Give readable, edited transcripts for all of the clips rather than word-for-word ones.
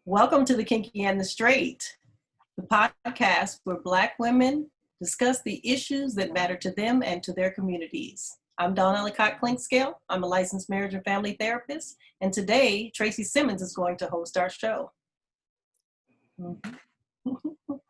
Welcome to the Kinky and the Straight, the podcast where Black women discuss the issues that matter to them and to their communities. I'm Dawn Ellicott Clinkscale. I'm a licensed marriage and family therapist, and today Tracy Simmons is going to host our show.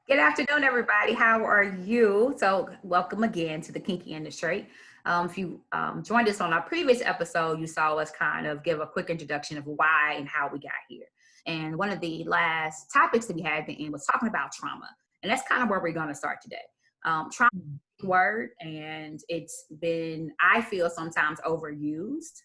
Good afternoon, everybody. How are you? So welcome again to the Kinky and the Straight. If you joined us on our previous episode, you saw us kind of give a quick introduction of why and how we got here. And one of the last topics that we had at the end was talking about trauma. And that's kind of where we're going to start today. Trauma is a big word, and it's been, I feel, sometimes overused.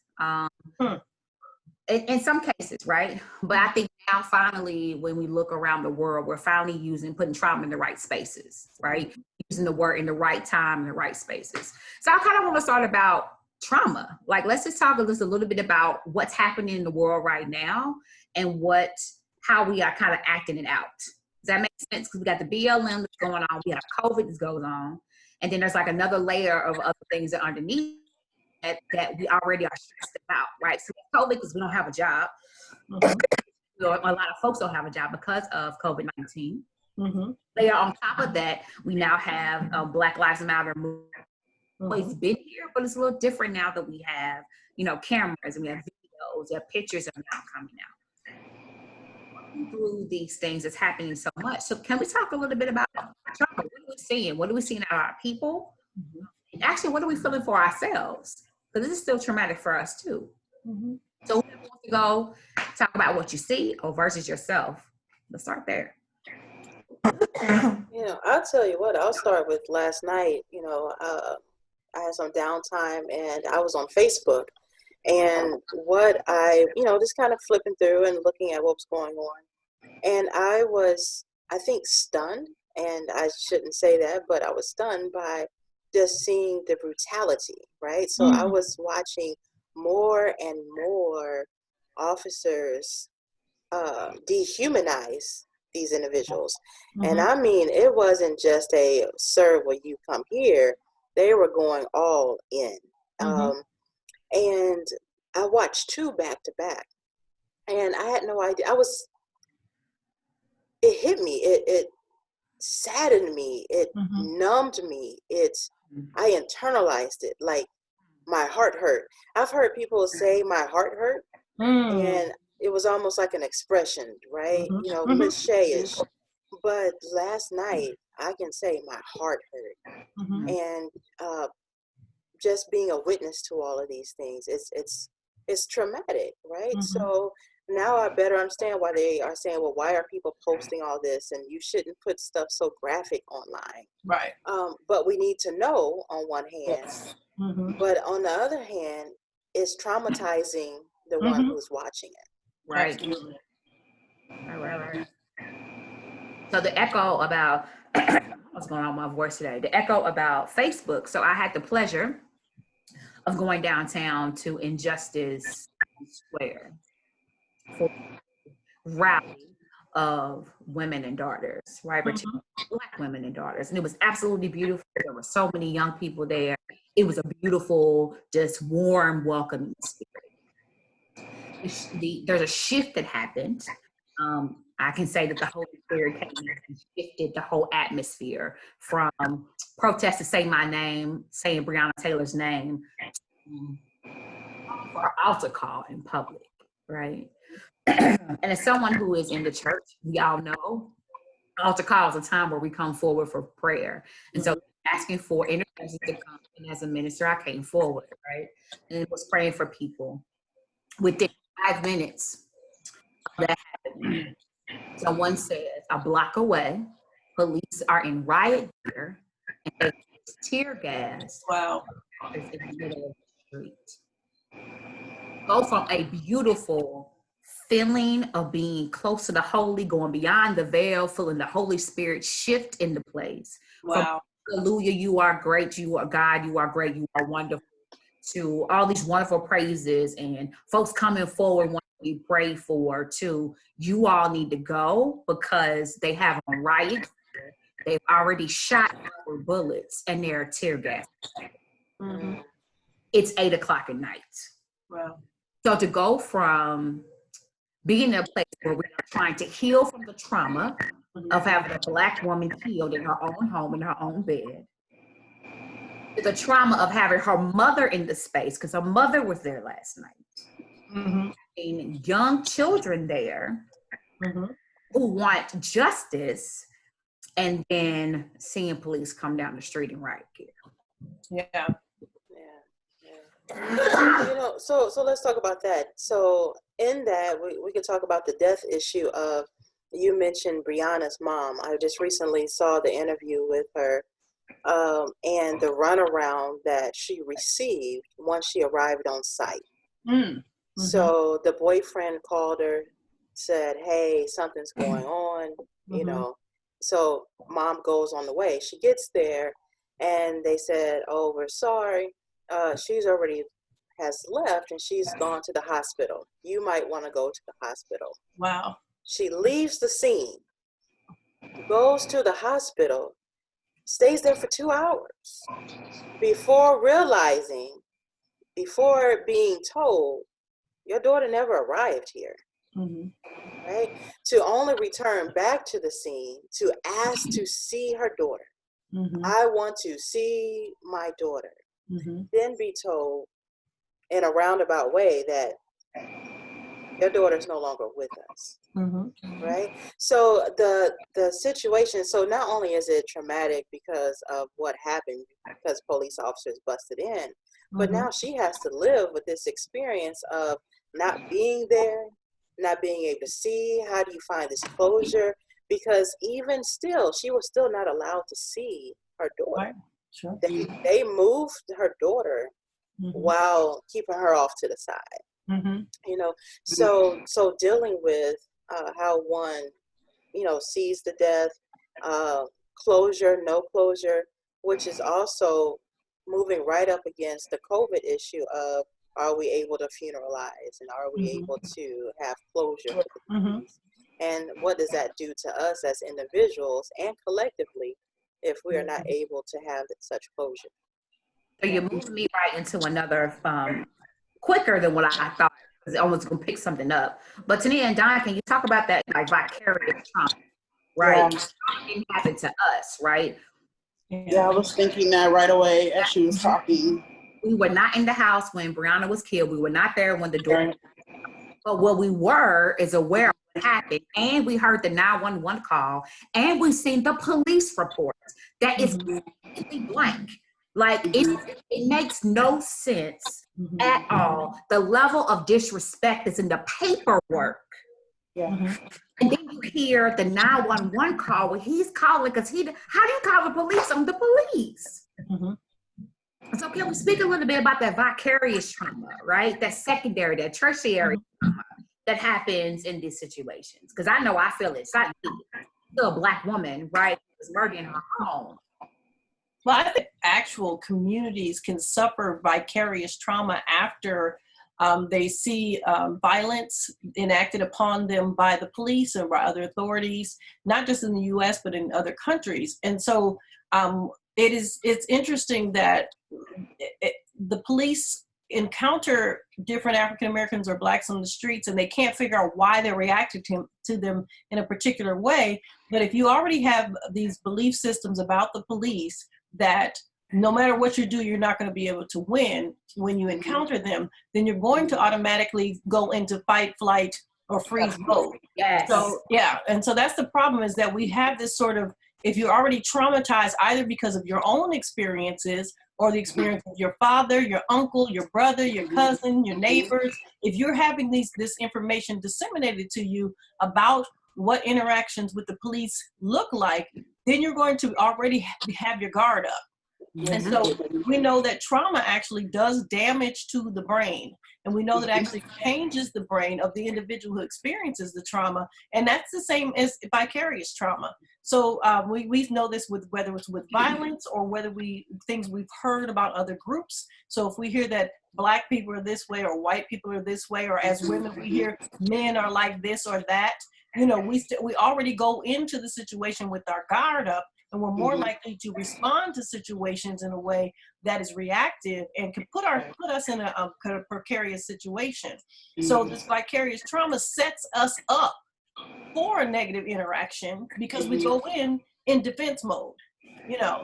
In some cases, right? But I think now finally, when we look around the world, we're finally putting trauma in the right spaces, right? Using the word in the right time, in the right spaces. So I kind of want to start about trauma. Like, let's just talk a little bit about what's happening in the world right now and how we are kind of acting it out. Does that make sense? Because we got the BLM that's going on, we have COVID that goes on, and then there's like another layer of other things that are underneath that we already are stressed about, right? So COVID, because we don't have a job. A lot of folks don't have a job because of COVID-19. Layer on top of that, we now have Black Lives Matter movement. Always been here, but it's a little different now that we have, cameras and we have videos, we have pictures are now coming out. Through these things that's happening so much. So can we talk a little bit about trauma? What are we seeing? What are we seeing out of our people? And actually, what are we feeling for ourselves? Because this is still traumatic for us too. So who wants to go talk about what you see or versus yourself? Let's start there. I'll tell you what, I'll start with last night. I had some downtime and I was on Facebook, and what I just kind of flipping through and looking at what was going on. And I was, I think, stunned, and I shouldn't say that, but I was stunned by just seeing the brutality, right? So I was watching more and more officers dehumanize these individuals. And I mean, it wasn't just a, sir, will you come here? They were going all in. And I watched two back to back, and I had no idea. It hit me. It saddened me. It numbed me. I internalized it. Like, my heart hurt. I've heard people say my heart hurt, and it was almost like an expression, right? Cliche-ish. But last night, I can say my heart hurt. And just being a witness to all of these things, it's traumatic, right? So now I better understand why they are saying, well, why are people posting all this? And you shouldn't put stuff so graphic online. Right. But we need to know on one hand, but on the other hand, it's traumatizing the one who's watching it. Right. Right. So the echo about, what's going on with my voice today? The echo about Facebook. So I had the pleasure of going downtown to Injustice Square for rally of women and daughters, right? Particularly Black women and daughters. And it was absolutely beautiful. There were so many young people there. It was a beautiful, just warm, welcoming spirit. There's a shift that happened. I can say that the Holy Spirit came and shifted the whole atmosphere from protests to say my name, saying Breonna Taylor's name, for altar call in public, right? And as someone who is in the church, we all know altar call is a time where we come forward for prayer. And so asking for intercessors to come, and as a minister, I came forward, right? And it was praying for people. Within 5 minutes of that happened, someone says a block away, police are in riot gear and they tear gas. Wow. In the middle of the street. Go from a beautiful feeling of being close to the holy, going beyond the veil, feeling the Holy Spirit shift into place. Wow. From, hallelujah, you are great, you are God, you are great, you are wonderful, to all these wonderful praises and folks coming forward wanting to be prayed for, to you all need to go because they have a riot. They've already shot rubber bullets and they're tear gas. It's 8 o'clock at night. Wow. So to go from being in a place where we're trying to heal from the trauma of having a Black woman killed in her own home, in her own bed, to the trauma of having her mother in the space, because her mother was there last night, and young children there who want justice, and then seeing police come down the street and riot here. Yeah. You know, so let's talk about that. So in that, we can talk about the death issue of, you mentioned Breonna's mom. I just recently saw the interview with her, and the runaround that she received once she arrived on site. So the boyfriend called her, said, hey, something's going on, you know. So mom goes on the way. She gets there, and they said, oh, we're sorry. She's already has left, and she's gone to the hospital. You might want to go to the hospital. Wow. She leaves the scene, goes to the hospital, stays there for 2 hours before being told, your daughter never arrived here. Right? To only return back to the scene to ask to see her daughter. I want to see my daughter. Then be told in a roundabout way that your daughter's no longer with us. Right? So the situation, so not only is it traumatic because of what happened, because police officers busted in, but now she has to live with this experience of not being there, not being able to see. How do you find this closure? Because even still, she was still not allowed to see her daughter. Right. Sure. They moved her daughter while keeping her off to the side. You know, so dealing with how one, you know, sees the death, closure, no closure, which is also moving right up against the COVID issue of, are we able to funeralize, and are we able to have closure with the police? And what does that do to us as individuals and collectively if we are not able to have such closure? So you're moving me right into another, quicker than what I thought, because I was going to pick something up. But Tania and Don, can you talk about that, like, vicarious trauma, right? It didn't happen to us, right? Yeah, I was thinking that right away as she was talking. We were not in the house when Breonna was killed. We were not there when the door. But what we were is aware of what happened, and we heard the 911 call, and we seen the police report that is completely blank. Like, it makes no sense at all. The level of disrespect that's in the paperwork. And then you hear the 911 call where he's calling, because how do you call the police? I'm the police. So can we speak a little bit about that vicarious trauma, right? That secondary, that tertiary trauma that happens in these situations? Because I know I feel it. I'm still a Black woman, right? Was murdered in her home. Well, I think actual communities can suffer vicarious trauma after they see violence enacted upon them by the police or by other authorities, not just in the U.S., but in other countries. And so it's interesting that the police encounter different African Americans or Blacks on the streets, and they can't figure out why they're reacting to them in a particular way. But if you already have these belief systems about the police, that no matter what you do, you're not going to be able to win when you encounter them, then you're going to automatically go into fight, flight, or freeze mode. Yes. So, yeah. And so that's the problem, is that we have this sort of, if you're already traumatized either because of your own experiences or the experience of your father, your uncle, your brother, your cousin, your neighbors, if you're having this information disseminated to you about what interactions with the police look like, then you're going to already have your guard up. And so we know that trauma actually does damage to the brain. And we know that actually changes the brain of the individual who experiences the trauma. And that's the same as vicarious trauma. So we know this with whether it's with violence or whether things we've heard about other groups. So if we hear that Black people are this way or white people are this way, or as women we hear men are like this or that, you know, we already go into the situation with our guard up. and we're more likely to respond to situations in a way that is reactive and can put us in a kind of precarious situation. So this vicarious trauma sets us up for a negative interaction because we go in defense mode.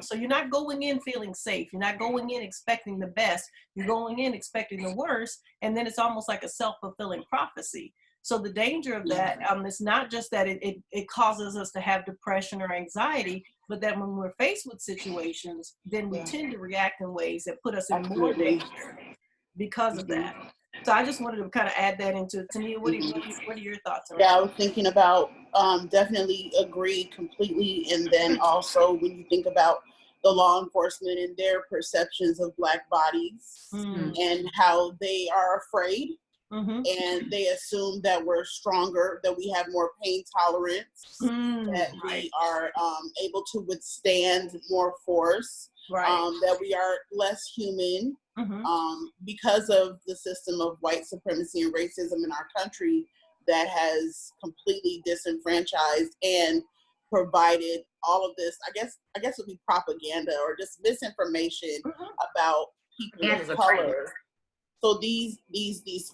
So you're not going in feeling safe. You're not going in expecting the best. You're going in expecting the worst, and then it's almost like a self-fulfilling prophecy. So the danger of that, it's not just that it causes us to have depression or anxiety, but that when we're faced with situations, then we tend to react in ways that put us in more danger because of that. So I just wanted to kind of add that into it. Tania, what are your thoughts on that? Yeah, I was thinking about definitely agree completely. And then also when you think about the law enforcement and their perceptions of Black bodies and how they are afraid and they assume that we're stronger, that we have more pain tolerance, that we are able to withstand more force, that we are less human. Because of the system of white supremacy and racism in our country that has completely disenfranchised and provided all of this, I guess it would be propaganda or just misinformation about people of color. So these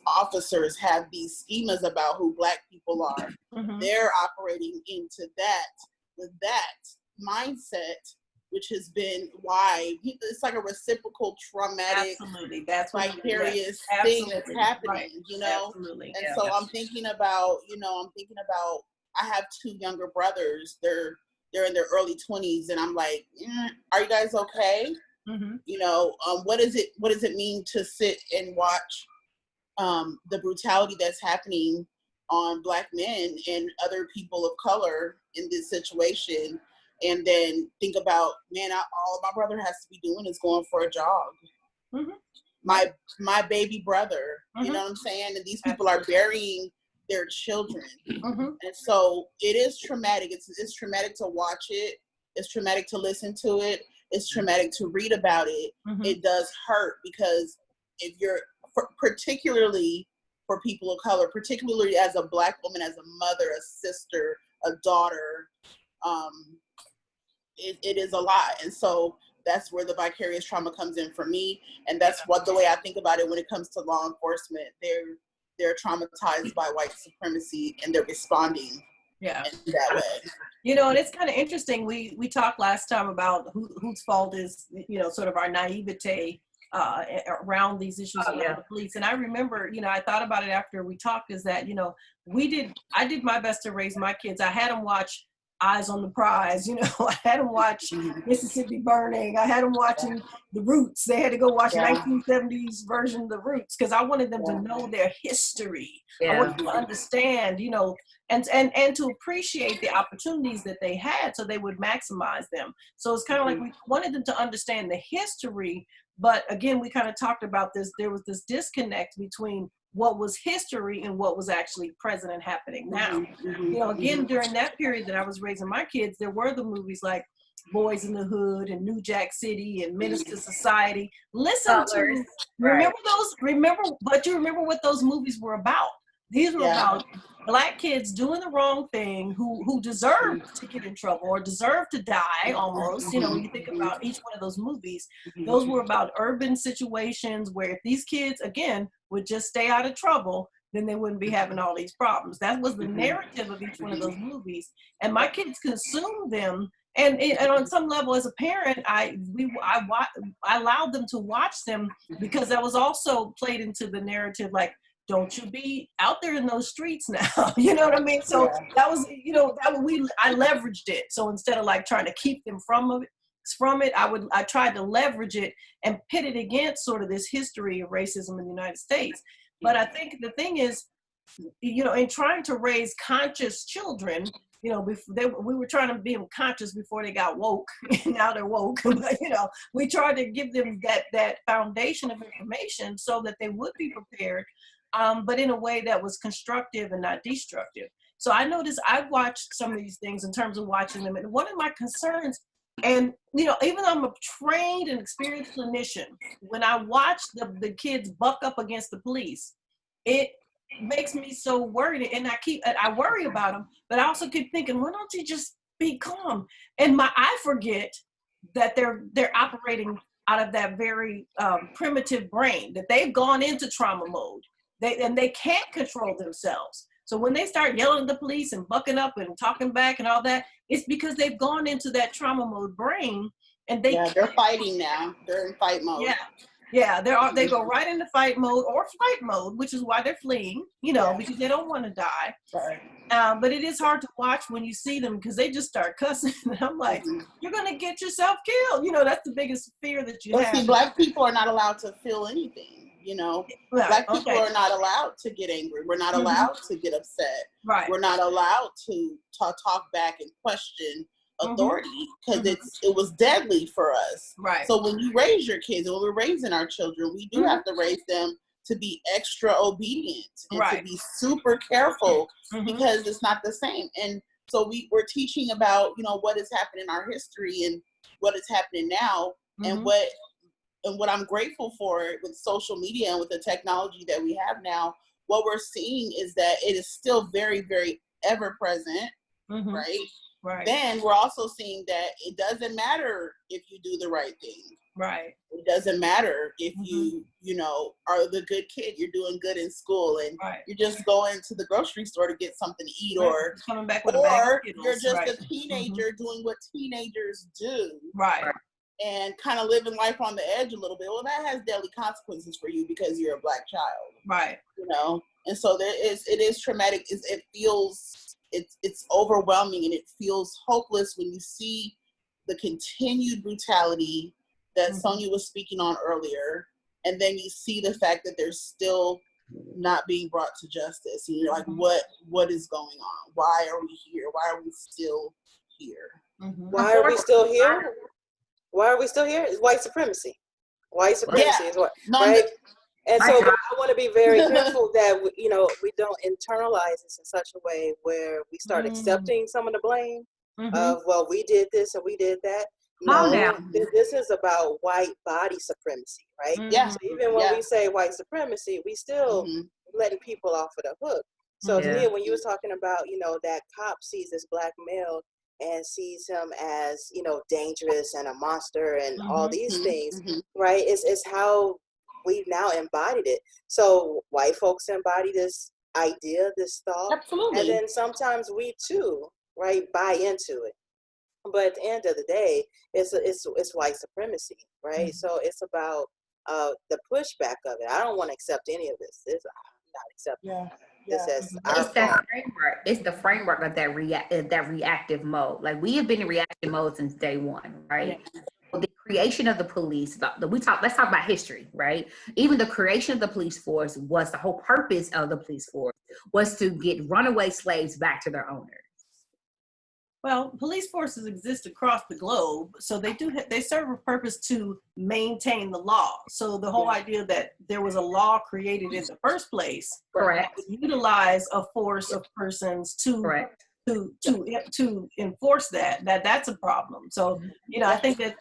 officers have these schemas about who Black people are. They're operating into that with that mindset, which has been why it's like a reciprocal traumatic, vicarious thing that's happening, Absolutely. And so I'm thinking about, I have two younger brothers. They're in their early 20s, and I'm like, are you guys okay? What does it mean to sit and watch the brutality that's happening on Black men and other people of color in this situation? And then think about, man, all my brother has to be doing is going for a jog. My baby brother, you know what I'm saying? And these people are burying their children. And so it is traumatic. It's traumatic to watch it. It's traumatic to listen to it. It's traumatic to read about it. It does hurt because if you're, particularly for people of color, particularly as a Black woman, as a mother, a sister, a daughter, it is a lot. And so that's where the vicarious trauma comes in for me. And that's the way I think about it when it comes to law enforcement. They're traumatized by white supremacy and they're responding in that way. And it's kind of interesting. We talked last time about whose fault is, sort of our naivete around these issues around the police. And I remember, I thought about it after we talked, is that, I did my best to raise my kids. I had them watch Eyes on the Prize, I had them watch Mississippi Burning. I had them watching The Roots. They had to go watch 1970s version of The Roots because I wanted them to know their history. I wanted them to understand, and to appreciate the opportunities that they had so they would maximize them. So it's kind of like we wanted them to understand the history, but again, we kind of talked about this. There was this disconnect between what was history and what was actually present and happening now. Again, during that period that I was raising my kids, there were the movies like Boys in the Hood and New Jack City and Menace to Society. Remember what those movies were about. These were about Black kids doing the wrong thing who deserved to get in trouble or deserved to die almost. When you think about each one of those movies, those were about urban situations where if these kids, again, would just stay out of trouble, then they wouldn't be having all these problems. That was the narrative of each one of those movies. And my kids consumed them. And on some level, as a parent, I allowed them to watch them because that was also played into the narrative, like, don't you be out there in those streets now. You know what I mean? So that was, I leveraged it. So instead of like trying to keep them from it, I tried to leverage it and pit it against sort of this history of racism in the United States. But I think the thing is, in trying to raise conscious children, we were trying to be conscious before they got woke, and now they're woke. But, we tried to give them that foundation of information so that they would be prepared, but in a way that was constructive and not destructive. So I noticed I've watched some of these things in terms of watching them, and one of my concerns, and even though I'm a trained and experienced clinician, when I watch the kids buck up against the police, it makes me so worried, and I worry about them, but I also keep thinking, why don't you just be calm. And I forget that they're operating out of that very primitive brain, that they've gone into trauma mode. They can't control themselves. So when they start yelling at the police and bucking up and talking back and all that, it's because they've gone into that trauma mode brain, and they're fighting now. They're in fight mode. Yeah, they go right into fight mode or flight mode, which is why they're fleeing, because they don't want to die. Right. But it is hard to watch when you see them, because they just start cussing. And I'm like, you're going to get yourself killed. That's the biggest fear that you have. See, Black people are not allowed to feel anything. Right, Black people are not allowed to get angry. We're not allowed to get upset. Right. We're not allowed to talk back and question authority, because it was deadly for us. Right. So when you raise your kids, and when we're raising our children, we do have to raise them to be extra obedient and to be super careful, because it's not the same. And so we're teaching about, what has happened in our history and what is happening now, and what I'm grateful for with social media and with the technology that we have now. What we're seeing is that it is still very, very ever present, right? Right. Then we're also seeing that it doesn't matter if you do the right thing. Right. It doesn't matter if you are the good kid. You're doing good in school, and you're just going to the grocery store to get something to eat, or coming back with a bag of you're just a teenager doing what teenagers do. Right. And kind of living life on the edge a little bit. Well, that has deadly consequences for you because you're a Black child. Right. And so it is traumatic. It feels, it's overwhelming, and it feels hopeless when you see the continued brutality that Sonia was speaking on earlier. And then you see the fact that they're still not being brought to justice. And you're like, what is going on? Why are we here? Why are we still here? Why are we still here? Why are we still here? It's white supremacy. White supremacy is what, right? And so I want to be very careful that we don't internalize this in such a way where we start accepting some of the blame of, well, we did this and we did that. No, this is about white body supremacy, right? Yeah. So even when we say white supremacy, we still letting people off of the hook. So to me, when you was talking about, that cop sees this Black male and sees him as, dangerous and a monster and all these things, right? It's how we've now embodied it. So white folks embody this idea, this thought. Absolutely. And then sometimes we too, right, buy into it. But at the end of the day, it's white supremacy, right? So it's about the pushback of it. I don't want to accept any of this. I'm not accepting this as our it's that framework. It's the framework of that reactive mode. Like, we have been in reactive mode since day one, right? The creation of the police, let's talk about history, right? Even the creation of the police force was, the whole purpose of the police force was to get runaway slaves back to their owners. Well, police forces exist across the globe, so they serve a purpose to maintain the law. So the whole idea that there was a law created in the first place, correct, utilize a force of persons to enforce that's a problem. So I think that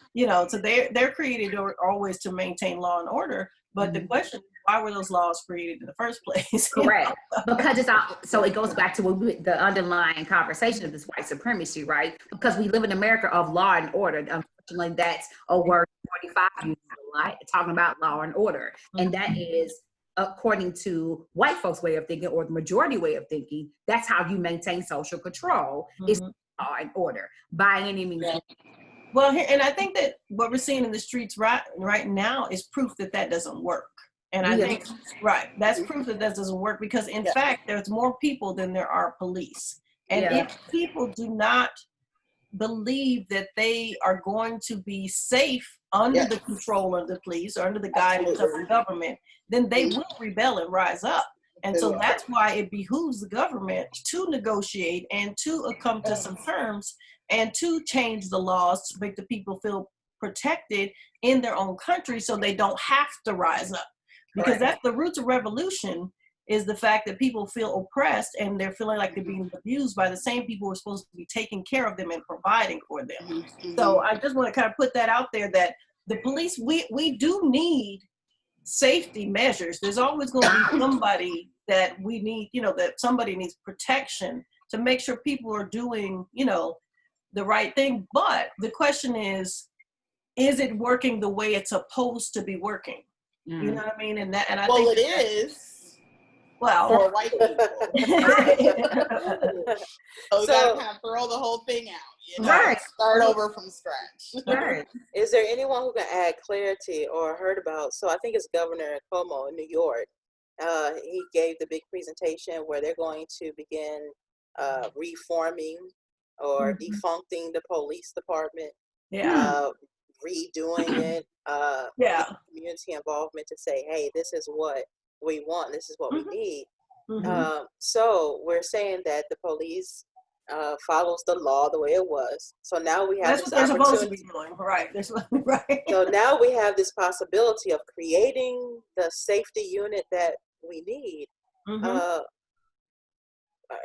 so they're created always to maintain law and order. But the question is, why were those laws created in the first place? Correct. Because it's out. So it goes back to the underlying conversation of this white supremacy, right? Because we live in America of law and order. Unfortunately, that's a word 45 uses a lot, talking about law and order. And that is, according to white folks' way of thinking, or the majority way of thinking, that's how you maintain social control, is law and order by any means. Well, and I think that what we're seeing in the streets right now is proof that doesn't work. And I think, that's proof that doesn't work, because in fact, there's more people than there are police. And if people do not believe that they are going to be safe under the control of the police or under the guidance of the government, then they will rebel and rise up. And so that's why it behooves the government to negotiate and to come to some terms and to change the laws to make the people feel protected in their own country, so they don't have to rise up. Because that's the roots of revolution, is the fact that people feel oppressed and they're feeling like they're being abused by the same people who are supposed to be taking care of them and providing for them. So I just want to kind of put that out there, that the police, we do need safety measures. There's always going to be somebody that we need, that somebody needs protection to make sure people are doing, the right thing. But the question is it working the way it's supposed to be working? You know what I mean? And I well, think it is. Well, for white people. So we gotta kind of throw the whole thing out. You know? Right. Start over from scratch. Right. Is there anyone who can add clarity or heard about? So I think it's Governor Cuomo in New York. He gave the big presentation where they're going to begin reforming or defuncting the police department. Yeah. Redoing it. Yeah. Community involvement to say, hey, this is what we want. This is what we need. So we're saying that the police follows the law the way it was. So now we have That's this what they're supposed to be opportunity. doing, right? Right. So now we have this possibility of creating the safety unit that we need.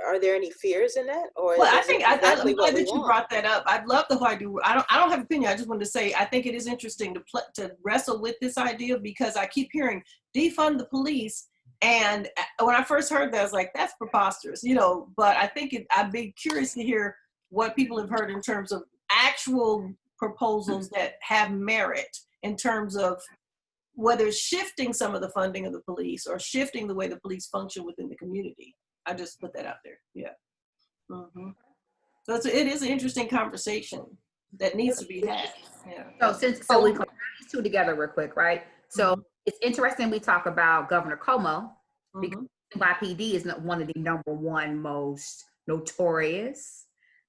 Are there any fears in that, or Well, I is think it exactly I'm what glad we that you want? brought that up. I'd love to argue. I don't have an opinion. I just wanted to say I think it is interesting to wrestle with this idea, because I keep hearing defund the police, and when I first heard that, I was like, that's preposterous, you know. But I think I'd be curious to hear what people have heard in terms of actual proposals that have merit in terms of whether it's shifting some of the funding of the police or shifting the way the police function within the community. I just put that out there. Yeah. So it is an interesting conversation that needs to be had. Yeah. So we combine these two together real quick, right? So it's interesting we talk about Governor Cuomo, because NYPD is not one of the number one most notorious.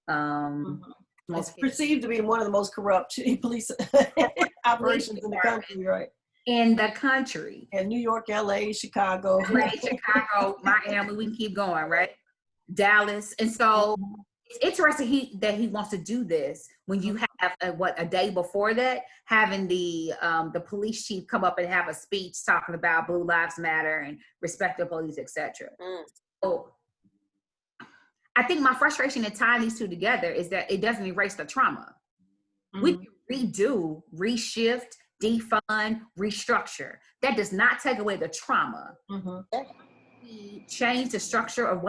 It's perceived to be one of the most corrupt police operations in the country, right? In the country. In New York, LA, Chicago. Chicago, Miami, we can keep going, right? Dallas. And so it's interesting that he wants to do this when you have a day before that, having the police chief come up and have a speech talking about Blue Lives Matter and respect the police, etc. So I think my frustration in tying these two together is that it doesn't erase the trauma. We can redo, reshift, defund, restructure. That does not take away the trauma. We change the structure of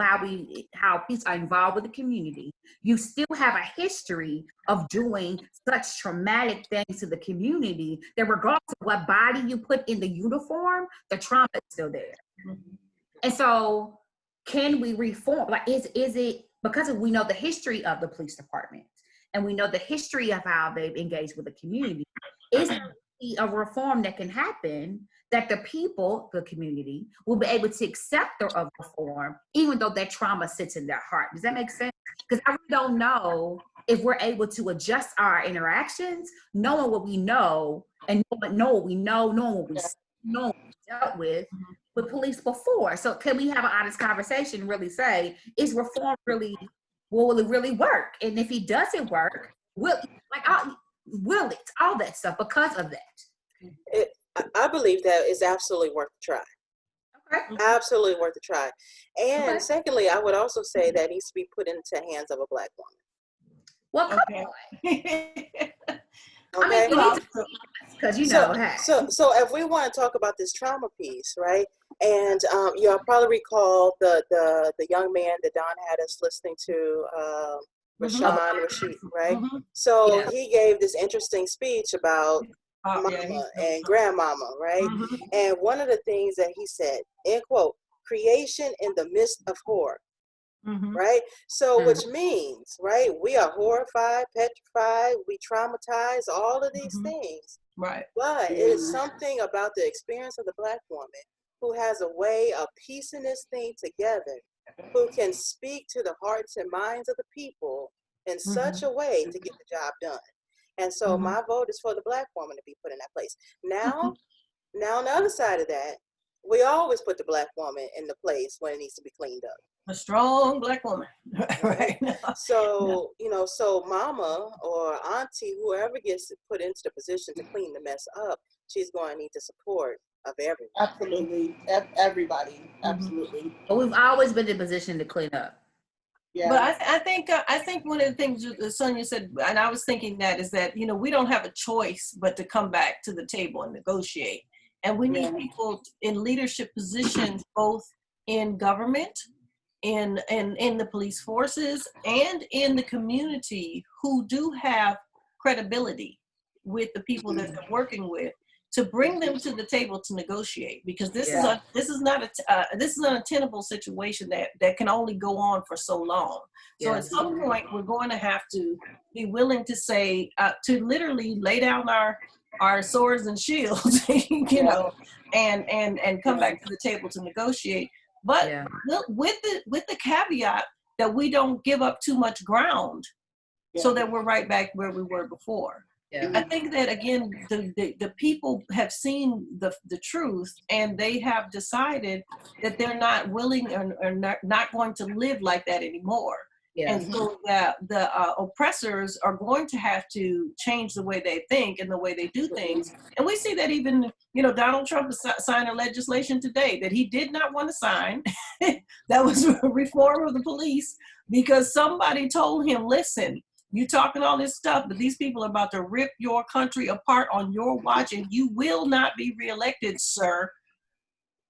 how police are involved with the community. You still have a history of doing such traumatic things to the community that regardless of what body you put in the uniform, the trauma is still there. And so can we reform? Like, is it because we know the history of the police department and we know the history of how they've engaged with the community? Is there a reform that can happen that the people, the community, will be able to accept the reform, even though that trauma sits in their heart? Does that make sense? Because I really don't know if we're able to adjust our interactions, knowing what we know and know what we know, knowing what we dealt with police before. So can we have an honest conversation and really say, is reform really, will it really work? And if it doesn't work, will it, all that stuff because of that? I believe that is absolutely worth a try. Okay. Absolutely worth a try. And secondly, I would also say that needs to be put into the hands of a Black woman. Well, Okay. Because so if we want to talk about this trauma piece, right? And you'll probably recall the young man that Don had us listening to, Rashid, right? So he gave this interesting speech about mama and grandmama, right? And one of the things that he said, end quote, creation in the midst of horror. Right? So which means, right, we are horrified, petrified, we traumatize, all of these things. Right. But it is something about the experience of the Black woman who has a way of piecing this thing together, who can speak to the hearts and minds of the people in such a way to get the job done. And so my vote is for the Black woman to be put in that place. Now on the other side of that, we always put the Black woman in the place when it needs to be cleaned up. A strong Black woman. Right. So, so mama or auntie, whoever gets put into the position to clean the mess up, she's going to need the support of everyone. Absolutely. Everybody. Absolutely. But we've always been in a position to clean up. Yeah. But I think one of the things that Sonia said, and I was thinking that, is that, we don't have a choice but to come back to the table and negotiate. And we need people in leadership positions, both in government in the police forces and in the community who do have credibility with the people that they're working with, to bring them to the table to negotiate, because this is not an untenable situation that can only go on for so long. So at some point, we're going to have to be willing to say, to literally lay down our swords and shields, you know, and come back to the table to negotiate. But with the caveat that we don't give up too much ground, so that we're right back where we were before. I think that, again, the people have seen the truth, and they have decided that they're not willing or not going to live like that anymore. And so the oppressors are going to have to change the way they think and the way they do things. And we see that even, you know, Donald Trump signed a legislation today that he did not want to sign. That was reform of the police, because somebody told him, listen, you talking all this stuff, but these people are about to rip your country apart on your watch, and you will not be reelected, sir.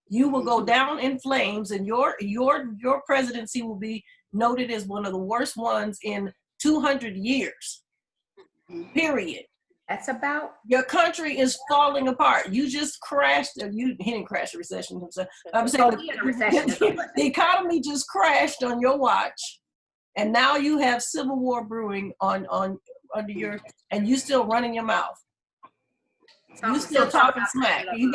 You will go down in flames, and your presidency will be noted as one of the worst ones in 200 years. Period. That's about. Your country is falling apart. You just crashed. He didn't crash a recession himself. I'm saying the economy just crashed on your watch. And now you have civil war brewing on under your, and you still running your mouth. You still talking smack. You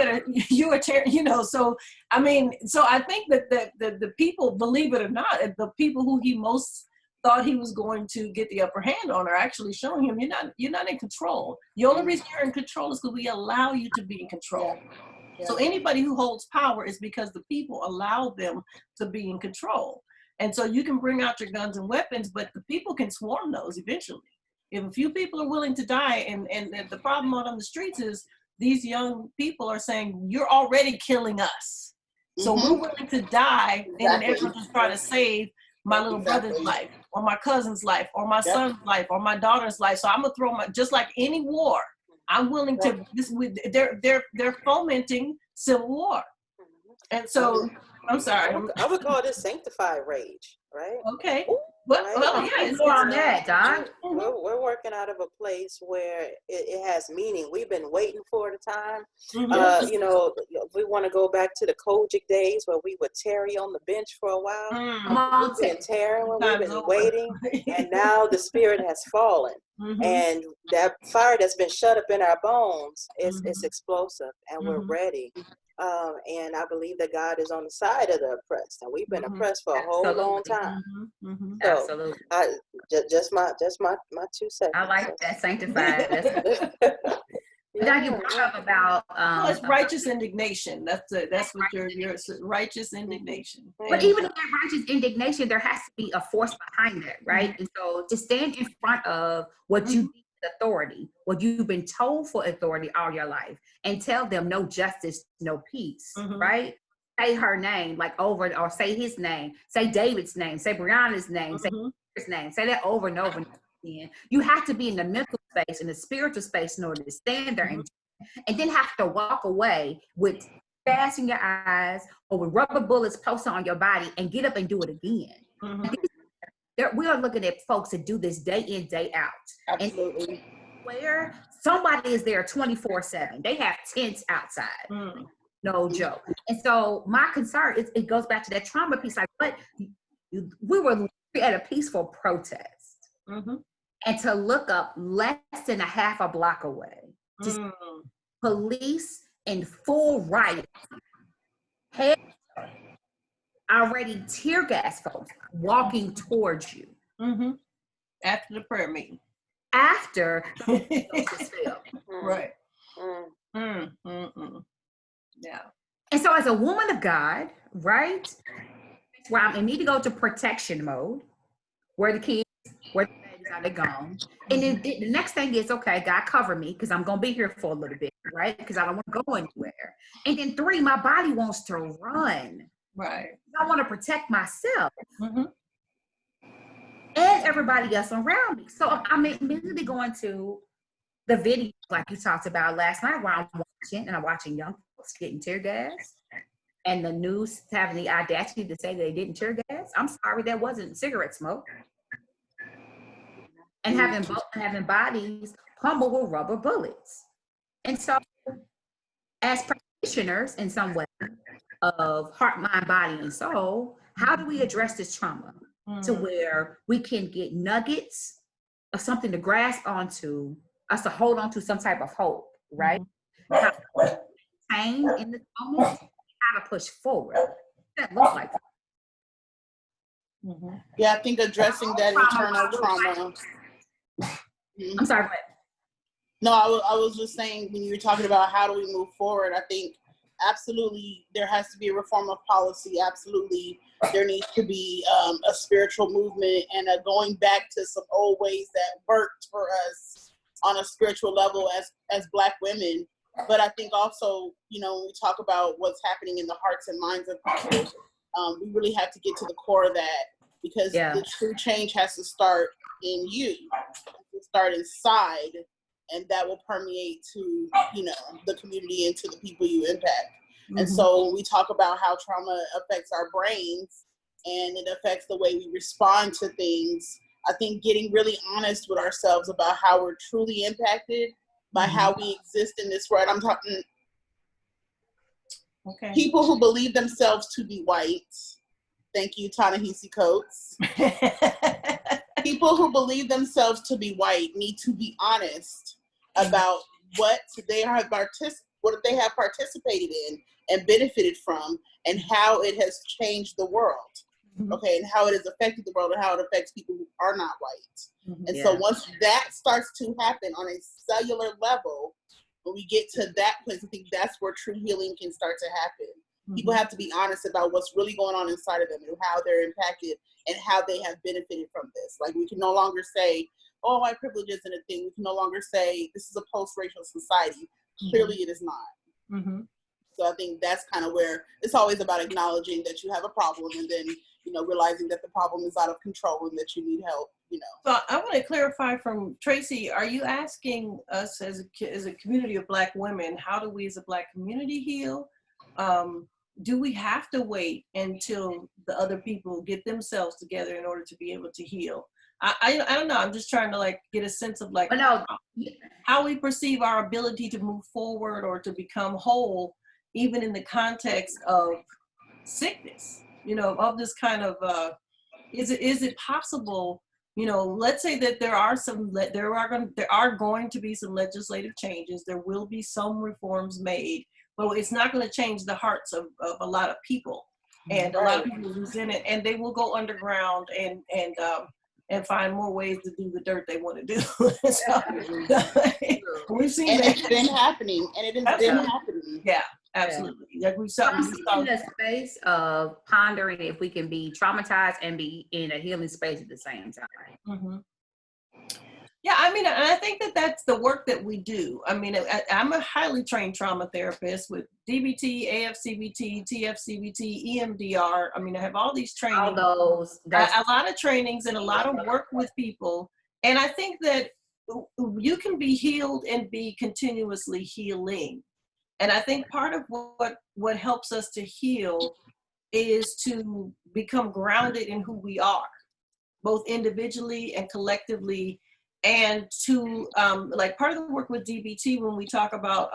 know. So I mean, so I think that the people, believe it or not, the people who he most thought he was going to get the upper hand on are actually showing him you're not in control. The only reason you're in control is because we allow you to be in control. So anybody who holds power is because the people allow them to be in control. And so you can bring out your guns and weapons, but the people can swarm those eventually. If a few people are willing to die, and the problem out on the streets is these young people are saying, you're already killing us. So we're willing to die in an effort to try to save my little brother's life, or my cousin's life, or my son's life, or my daughter's life. So I'm gonna throw just like any war, I'm willing to, they're fomenting civil war. And so, I'm sorry. I would call this sanctified rage, right? Okay. Well, it's more on that, Don. We're working out of a place where it has meaning. We've been waiting for the time. You know, we want to go back to the Kojic days where we would tarry on the bench for a while. We've been tearing, we've been waiting, and now the spirit has fallen. And that fire that's been shut up in our bones is explosive, and we're ready. And I believe that God is on the side of the oppressed, and we've been oppressed for a whole long time. So Absolutely. Just my 2 cents. I like that, sanctified. Now you brought up about it's righteous indignation. That's what your righteous indignation. But even in that righteous indignation, there has to be a force behind it, right? And so to stand in front of what you deem as authority, what you've been told for authority all your life, and tell them no justice, no peace, right? Say her name like over, or say his name, say David's name, say Brianna's name, say his name, say that over and over and over again. You have to be in the mental space, in the spiritual space, in order to stand there and then have to walk away with gas in your eyes or with rubber bullets posted on your body and get up and do it again. We are looking at folks that do this day in, day out. Absolutely. And where somebody is there 24/7. They have tents outside. No joke. And so my concern is, it goes back to that trauma piece. Like, we were at a peaceful protest. And to look up less than a half a block away, just police in full riot, already tear gas folks walking towards you. After the prayer meeting. After right. Yeah. And so as a woman of God, right, where I need to go to protection mode, where the babies are, they gone. And then the next thing is, okay, God, cover me, because I'm going to be here for a little bit, right? Because I don't want to go anywhere. And then 3, my body wants to run. Right. I want to protect myself. And everybody else around me. So I'm immediately going to the video like you talked about last night, where I'm watching young folks getting tear gas. and the news having the audacity to say they didn't tear gas. I'm sorry, that wasn't cigarette smoke. And having bodies pummeled with rubber bullets. And so, as practitioners in some way of heart, mind, body, and soul, how do we address this trauma to where we can get nuggets of something to grasp onto, us to hold on to some type of hope, right? How to maintain in this moment, how to push forward. What does that look like? Yeah, I think addressing that internal trauma. I'm sorry, go ahead. No, I was just saying, when you were talking about how do we move forward, I think absolutely there has to be a reform of policy. Absolutely, there needs to be a spiritual movement and a going back to some old ways that worked for us on a spiritual level as Black women. But I think also, you know, when we talk about what's happening in the hearts and minds of people, we really have to get to the core of that, because the true change has to start in you, start inside, and that will permeate to, you know, the community and to the people you impact. And so when we talk about how trauma affects our brains and it affects the way we respond to things, I think getting really honest with ourselves about how we're truly impacted by how we exist in this world. I'm talking people who believe themselves to be white. Thank you, Ta-Nehisi Coates. People who believe themselves to be white need to be honest about what they have participated in and benefited from, and how it has changed the world. Okay, and how it has affected the world, and how it affects people who are not white. And so once that starts to happen on a cellular level, when we get to that place, I think that's where true healing can start to happen. People have to be honest about what's really going on inside of them and how they're impacted and how they have benefited from this. Like, we can no longer say, oh, white privilege isn't a thing. We can no longer say this is a post-racial society. Clearly it is not. So I think that's kind of where it's always about acknowledging that you have a problem, and then, you know, realizing that the problem is out of control and that you need help, you know. So I want to clarify from Tracy, are you asking us as a community of Black women, how do we as a Black community heal? Do we have to wait until the other people get themselves together in order to be able to heal? I don't know. I'm just trying to like get a sense of like how we perceive our ability to move forward or to become whole, even in the context of sickness, you know, of this kind of, is it possible, you know, let's say that there are going to be some legislative changes, there will be some reforms made, but it's not going to change the hearts of a lot of people, and a lot of people resent it, and they will go underground and find more ways to do the dirt they want to do. So, we've seen and that. it's been happening, and it has been happening. Yeah, absolutely. Like we saw in the space of pondering if we can be traumatized and be in a healing space at the same time. Yeah, I mean, and I think that that's the work that we do. I mean, I'm a highly trained trauma therapist with DBT, AFCBT, TFCBT, EMDR. I mean, I have all these trainings, all those, a lot of trainings and a lot of work with people. And I think that you can be healed and be continuously healing. And I think part of what helps us to heal is to become grounded in who we are, both individually and collectively. And to like part of the work with DBT, when we talk about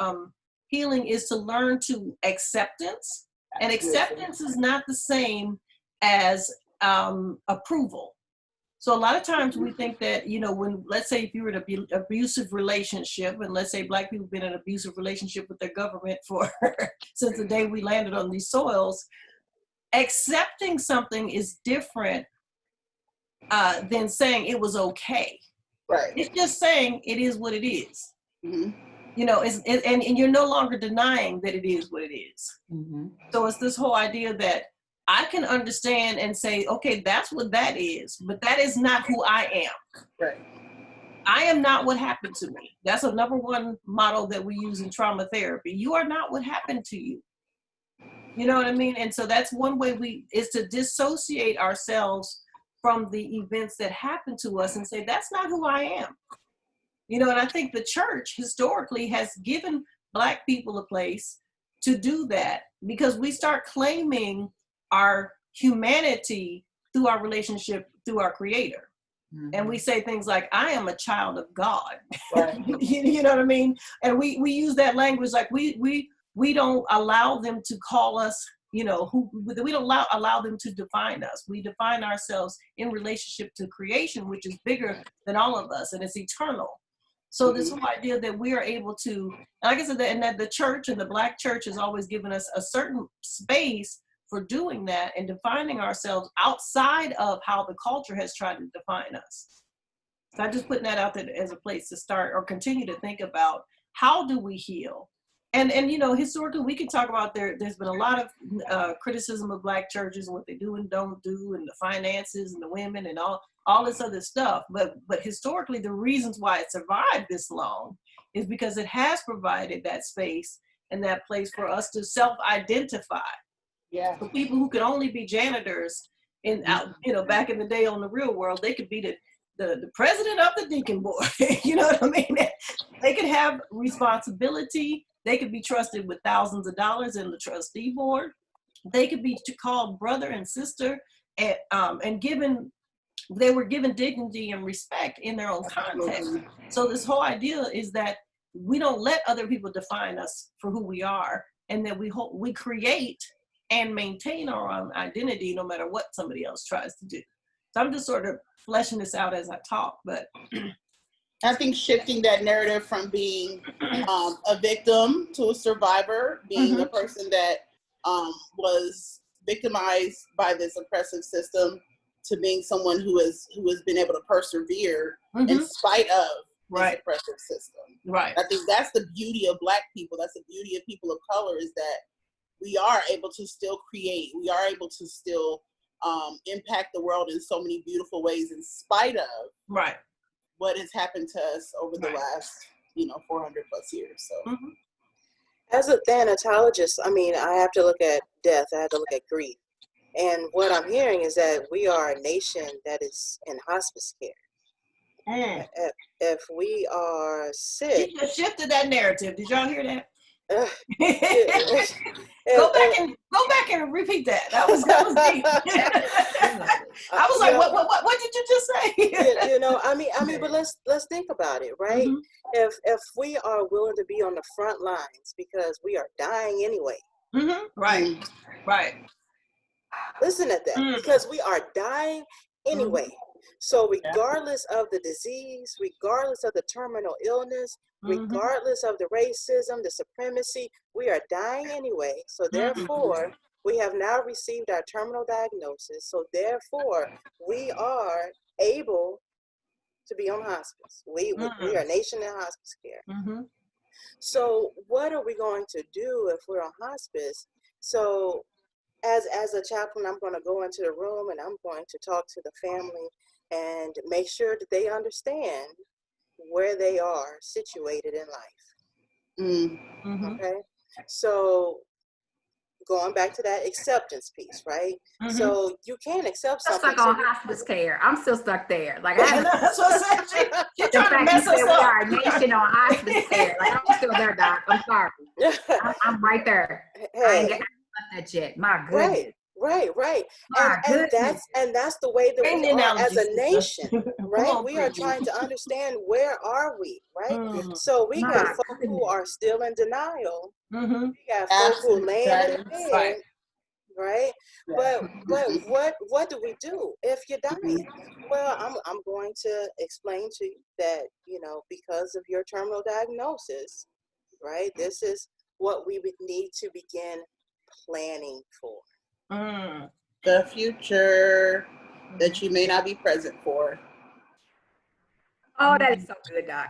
healing, is to learn to acceptance. And acceptance is not the same as approval. So a lot of times we think that, you know, when, let's say if you're in an abusive relationship, and let's say Black people have been in an abusive relationship with their government for since the day we landed on these soils, accepting something is different than saying it was okay. Right. It's just saying it is what it is. You know, and you're no longer denying that it is what it is. So it's this whole idea that I can understand and say, okay, that's what that is, but that is not who I am. Right. I am not what happened to me. That's a number one model that we use in trauma therapy. You are not what happened to you. You know what I mean? And so that's one way is to dissociate ourselves from the events that happen to us and say, that's not who I am. You know, and I think the church historically has given Black people a place to do that, because we start claiming our humanity through our relationship through our creator. And we say things like, I am a child of God. Right. You know what I mean? And we use that language like we don't allow them to call us, we don't allow them to define us. We define ourselves in relationship to creation, which is bigger than all of us, and it's eternal. So this whole idea that we are able to, like I said, and that the church and the Black church has always given us a certain space for doing that and defining ourselves outside of how the culture has tried to define us. So I'm just putting that out there as a place to start or continue to think about, how do we heal? And historically, we can talk about there's been a lot of criticism of Black churches and what they do and don't do, and the finances and the women and all this other stuff. But historically, the reasons why it survived this long is because it has provided that space and that place for us to self-identify. Yeah. For people who could only be janitors back in the day on the Real World, they could be the president of the deacon board. You know what I mean? They could have responsibility. They could be trusted with thousands of dollars in the trustee board. They could be called brother and sister, and they were given dignity and respect in their own context. So this whole idea is that we don't let other people define us for who we are, and that we create and maintain our own identity no matter what somebody else tries to do. So I'm just sort of fleshing this out as I talk, but I think shifting that narrative from being a victim to a survivor, being a person that was victimized by this oppressive system, to being someone who has been able to persevere in spite of this oppressive system. Right. I think that's the beauty of Black people. That's the beauty of people of color, is that we are able to still create. We are able to still impact the world in so many beautiful ways in spite of what has happened to us over the last 400 plus years. So as a thanatologist, I have to look at death. I have to look at grief. And what I'm hearing is that we are a nation that is in hospice care. If we are sick, you just shifted that narrative. Did y'all hear that? Go back and repeat that. That was deep. I was like, what did you just say? But let's think about it, right? If we are willing to be on the front lines because we are dying anyway. Right. Listen at that, because we are dying anyway. So regardless of the disease, regardless of the terminal illness, regardless of the racism, the supremacy, we are dying anyway. So therefore, we have now received our terminal diagnosis. So therefore, we are able to be on hospice. We are a nation in hospice care. So what are we going to do if we're on hospice? So as a chaplain, I'm going to go into the room and I'm going to talk to the family and make sure that they understand where they are situated in life. Okay, so going back to that acceptance piece, right? So you can't accept something. Stuck on hospice care. I'm still stuck there. Like that's what I said. She's trying to mess us up. We are a nation on hospice care. Like I'm still there, Doc. I'm sorry. I'm right there. I ain't left that yet. My goodness. Right. And that's the way that we are as a nation, right? We are trying to understand, where are we, right? So we got folks who are still in denial. We got folks who laying in the bed, right? But what do we do if you're dying? Well, I'm going to explain to you that, because of your terminal diagnosis, right? This is what we would need to begin planning for. The future that you may not be present for. Oh, that is so good, Doc.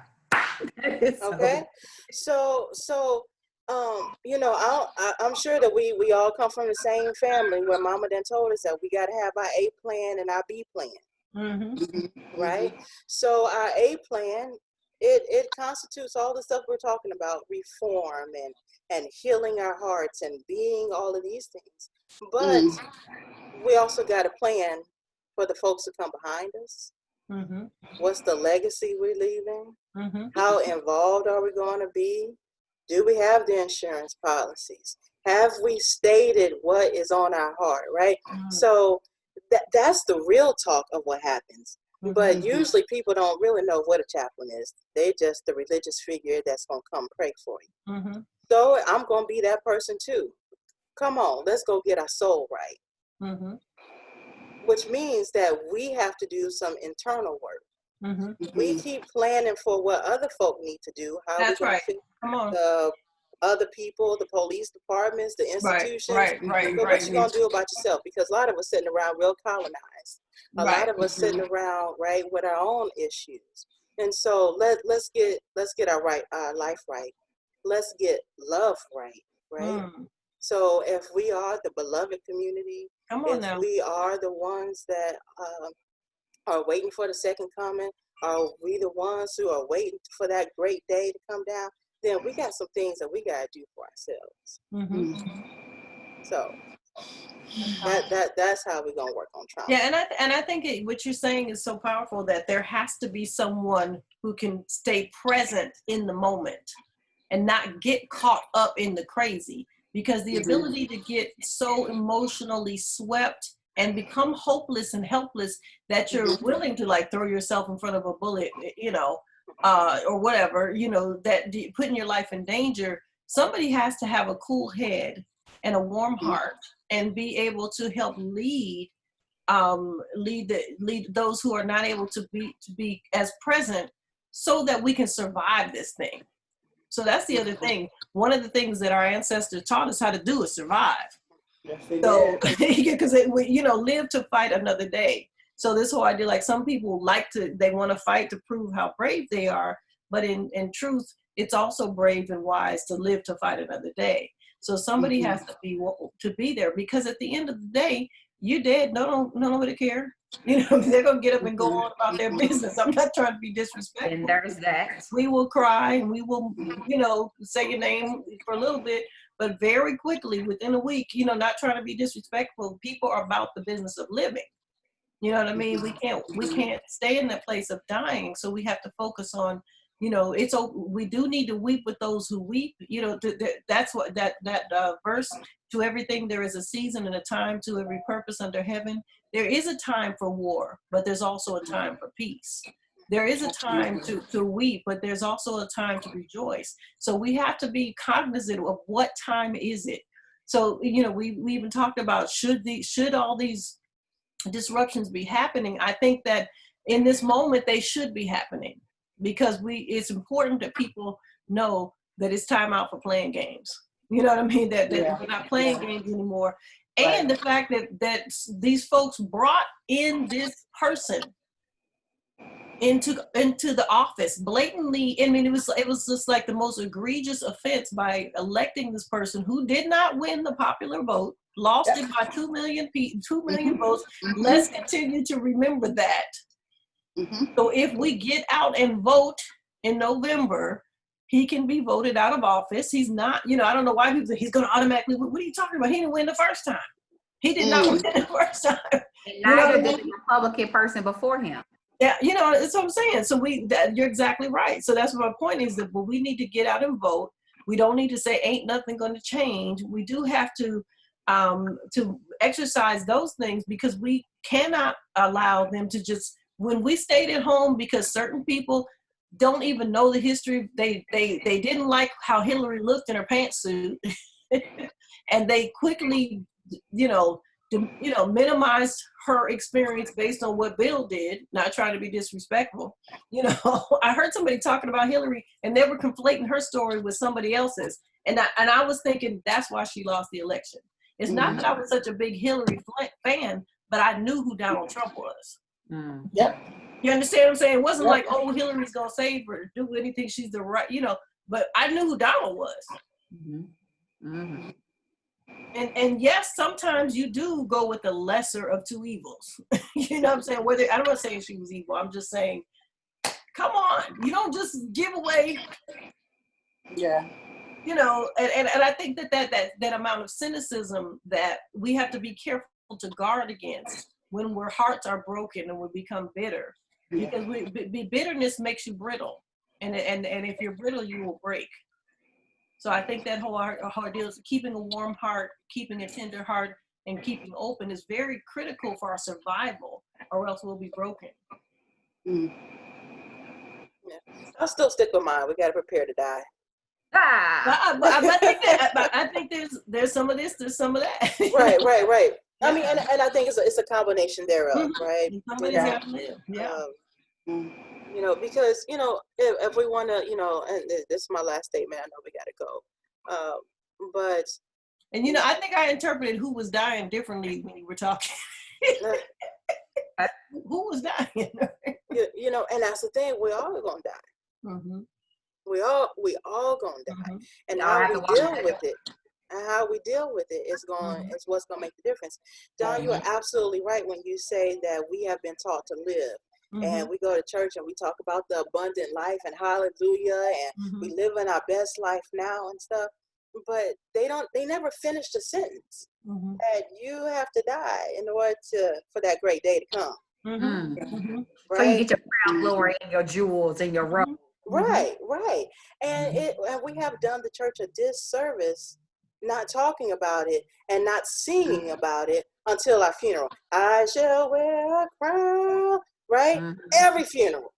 Okay, so I'm sure that we all come from the same family where Mama then told us that we got to have our A plan and our B plan, right? So our A plan, it constitutes all the stuff we're talking about: reform and healing our hearts and being all of these things. But we also got a plan for the folks who come behind us. What's the legacy we're leaving? How involved are we going to be? Do we have the insurance policies? Have we stated what is on our heart, right? So that's the real talk of what happens. But usually people don't really know what a chaplain is. They're just the religious figure that's going to come pray for you. So I'm going to be that person too. Come on, let's go get our soul right. Which means that we have to do some internal work. We keep planning for what other folk need to do. How That's we right. fit Come on. the other people, the police departments, the institutions. Right. But what you gonna do about yourself? Because a lot of us sitting around real colonized. A lot of us sitting around right with our own issues. And so let's get our life right. Let's get love right. So if we are the beloved community, if we are the ones that are waiting for the second coming, are we the ones who are waiting for that great day to come down? Then we got some things that we gotta do for ourselves. So that's how we're gonna work on trauma. Yeah, and I think what you're saying is so powerful, that there has to be someone who can stay present in the moment and not get caught up in the crazy, because the ability to get so emotionally swept and become hopeless and helpless that you're willing to like throw yourself in front of a bullet, or whatever, that putting your life in danger. Somebody has to have a cool head and a warm heart and be able to help lead those who are not able to be as present, so that we can survive this thing. So that's the other thing. One of the things that our ancestors taught us how to do is survive. Yes, they So, did. because live to fight another day. So this whole idea, like some people they want to fight to prove how brave they are, but in truth, it's also brave and wise to live to fight another day. So somebody has to be there, because at the end of the day, you're dead. Nobody care. They're gonna get up and go on about their business. I'm not trying to be disrespectful. And there's that. We will cry and we will, say your name for a little bit, but very quickly, within a week, not trying to be disrespectful, people are about the business of living. You know what I mean? We can't stay in that place of dying. So we have to focus on, we do need to weep with those who weep. That's what that verse, to everything there is a season and a time to every purpose under heaven. There is a time for war, but there's also a time for peace. There is a time to weep, but there's also a time to rejoice. So we have to be cognizant of what time is it. So, we even talked about, should all these disruptions be happening? I think that in this moment, they should be happening, because it's important that people know that it's time out for playing games. You know what I mean? That we're not playing games anymore. And the fact that these folks brought in this person into the office blatantly. I mean, it was just like the most egregious offense by electing this person who did not win the popular vote, lost it by 2 million votes. Let's continue to remember that. So if we get out and vote in November, he can be voted out of office. He's not, I don't know why people say he's going to automatically win. What are you talking about? He didn't win the first time. He did not win the first time. And neither did the Republican person before him. Yeah, that's what I'm saying. So you're exactly right. So that's what my point is, that we need to get out and vote. We don't need to say ain't nothing going to change. We do have to exercise those things, because we cannot allow them to just, when we stayed at home because certain people don't even know the history. They didn't like how Hillary looked in her pantsuit, and they quickly, minimized her experience based on what Bill did. Not trying to be disrespectful. I heard somebody talking about Hillary, and they were conflating her story with somebody else's, and I was thinking that's why she lost the election. It's not that I was such a big Hillary fan, but I knew who Donald Trump was. Yep. You understand what I'm saying? It wasn't like, oh, Hillary's gonna save her, do anything, she's the right, but I knew who Donald was. And yes, sometimes you do go with the lesser of two evils. You know what I'm saying? I'm not saying she was evil. I'm just saying, come on, you don't just give away. Yeah. And I think that amount of cynicism that we have to be careful to guard against when our hearts are broken and we become bitter, because bitterness makes you brittle, and if you're brittle, you will break. So I think that whole ordeal is keeping a warm heart, keeping a tender heart, and keeping open is very critical for our survival, or else we'll be broken. Mm. Yeah. I'll still stick with mine. We got to prepare to die. I think there's some of this, there's some of that. Right. Yeah. I mean, and I think it's a combination thereof, right? Somebody's got to live. Yeah. You know, because, you know, if we want to, you know, and this is my last statement, I know we got to go. But. And, you know, I think I interpreted who was dying differently when you were talking. Who was dying? You know, and that's the thing, we all going to die. Mm-hmm. We all going to die. Mm-hmm. And how we deal with it. And how we deal with it is what's going to make the difference. Don, you are absolutely right when you say that we have been taught to live. And we go to church and we talk about the abundant life and hallelujah, and we live in our best life now and stuff. But they never finish the sentence. That you have to die in order for that great day to come. Right? So you get your crown glory and your jewels and your robe. Right. And we have done the church a disservice not talking about it and not singing about it until our funeral. I shall wear a crown, right? Every funeral.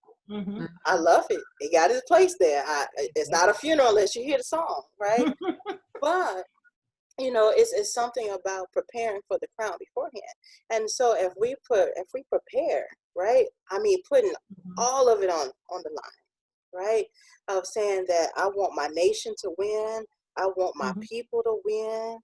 I love it. It got its place there. It's not a funeral unless you hear the song, right? But you know, it's something about preparing for the crown beforehand. And so if we prepare, right? I mean, putting all of it on the line, right? Of saying that I want my nation to win. I want my people to win.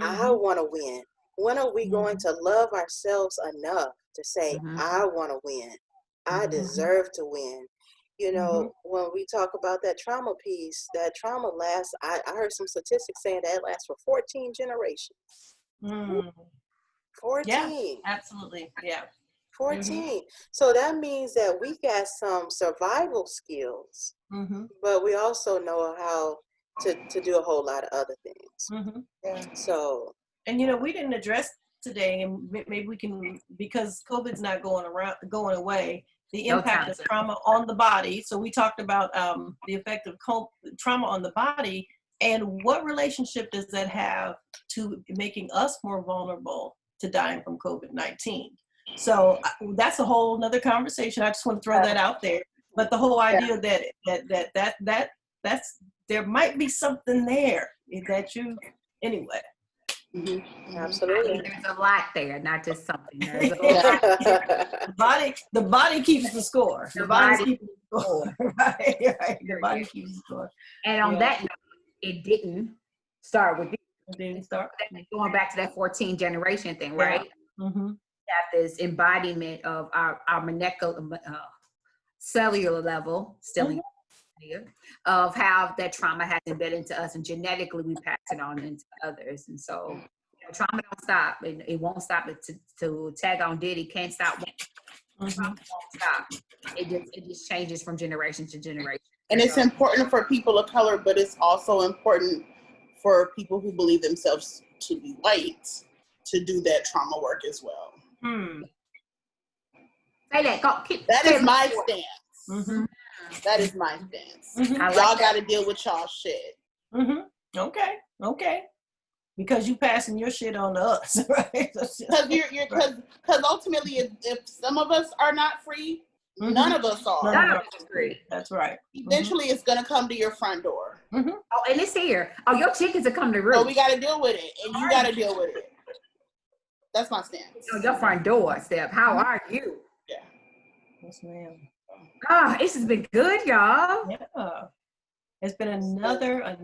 I want to win. When are we going to love ourselves enough to say, I want to win. I deserve to win. You know, when we talk about that trauma piece, that trauma lasts, I heard some statistics saying that it lasts for 14 generations. 14. Yeah, absolutely. Yeah. 14. So that means that we got some survival skills, but we also know how to do a whole lot of other things. So. And, you know, we didn't address today, and maybe we can, because COVID's not going away, the impact of trauma on the body. So we talked about the effect of trauma on the body, and what relationship does that have to making us more vulnerable to dying from COVID-19? So that's a whole nother conversation. I just want to throw that out there. But the whole idea that's there might be something there that you anyway. Absolutely. There's a lot there, not just something. There's a lot. The body keeps the score. The body keeps the score. Right. The body keeps the score. And on that note, it didn't start with you. It didn't start. Going back to that 14 generation thing, right? We have this embodiment of our molecular, cellular level, still in here, of how that trauma has embedded into us, and genetically we pass it on into others. And so trauma don't stop. It won't stop. To tag on Diddy, can't stop. Trauma won't stop. It just changes from generation to generation. And it's important for people of color, but it's also important for people who believe themselves to be white to do that trauma work as well. Say that. That is my stance. That is my stance. Y'all got to deal with y'all shit. Okay. Because you passing your shit on to us, right? Because ultimately, if some of us are not free, none of us are. None of us are free. That's right. Eventually, it's gonna come to your front door. Oh, and it's here. Oh, your chickens are coming to roost. So we got to deal with it, and you got to deal with it. That's my stance. Oh, your front door step. How are you? Yeah. Yes, ma'am. This has been good, y'all. Yeah. It's been another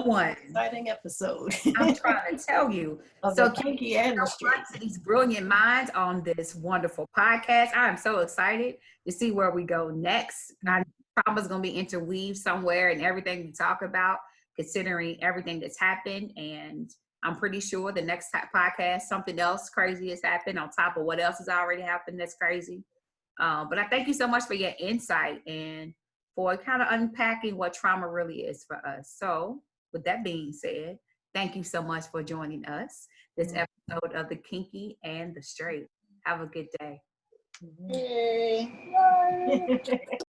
one exciting episode. I'm trying to tell you. So Kinky and the Street. To these brilliant minds on this wonderful podcast. I'm so excited to see where we go next. Trauma's going to be interweaved somewhere in everything we talk about, considering everything that's happened. And I'm pretty sure the next podcast, something else crazy has happened on top of what else has already happened that's crazy. But I thank you so much for your insight and for kind of unpacking what trauma really is for us. So with that being said, thank you so much for joining us this episode of the Kinky and the Straight. Have a good day. Yay.